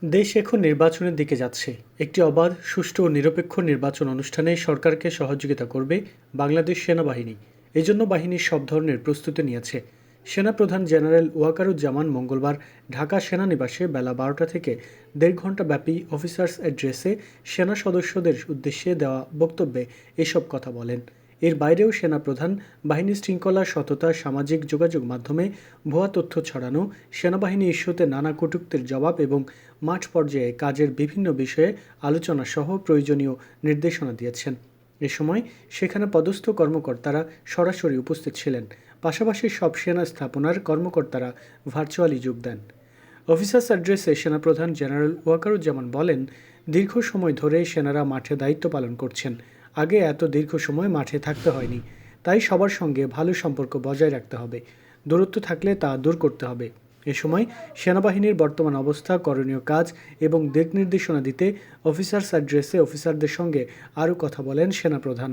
দেশ এখন নির্বাচনের দিকে যাচ্ছে। একটি অবাধ, সুষ্ঠু ও নিরপেক্ষ নির্বাচন অনুষ্ঠানে সরকারকে সহযোগিতা করবে বাংলাদেশ সেনাবাহিনী। এজন্য বাহিনী সব ধরনের প্রস্তুতি নিয়েছে। সেনাপ্রধান জেনারেল ওয়াকারুজ্জামান মঙ্গলবার ঢাকা সেনানিবাসে বেলা ১২টা থেকে ১.৫ ঘণ্টা ব্যাপী অফিসার্স অ্যাড্রেসে সেনা সদস্যদের উদ্দেশ্যে দেওয়া বক্তব্যে এসব কথা বলেন। এর বাইরেও সেনাপ্রধান বাহিনীর শৃঙ্খলা, সততা, সামাজিক যোগাযোগ মাধ্যমে ভুয়া তথ্য ছড়ানো, সেনাবাহিনী ইস্যুতে নানা কটূক্তির জবাব এবং মাঠ পর্যায়ে কাজের বিভিন্ন বিষয়ে আলোচনা সহ প্রয়োজনীয় নির্দেশনা দিয়েছেন। এ সময় সেখানে পদস্থ কর্মকর্তারা সরাসরি উপস্থিত ছিলেন। পাশাপাশি সব সেনা স্থাপনার কর্মকর্তারা ভার্চুয়ালি যোগ দেন। অফিসার্স অ্যাড্রেসে সেনাপ্রধান জেনারেল ওয়াকারুজ্জামান বলেন, দীর্ঘ সময় ধরে সেনারা মাঠে দায়িত্ব পালন করছেন। আগে এত দীর্ঘ সময় মাঠে থাকতে হয়নি। তাই সবার সঙ্গে ভালো সম্পর্ক বজায় রাখতে হবে। দূরত্ব থাকলে তা দূর করতে হবে। এ সময় সেনাবাহিনীর বর্তমান অবস্থা, করণীয় কাজ এবং দিক নির্দেশনা দিতে অফিসার্স অ্যাড্রেসে অফিসারদের সঙ্গে আরও কথা বলেন সেনাপ্রধান।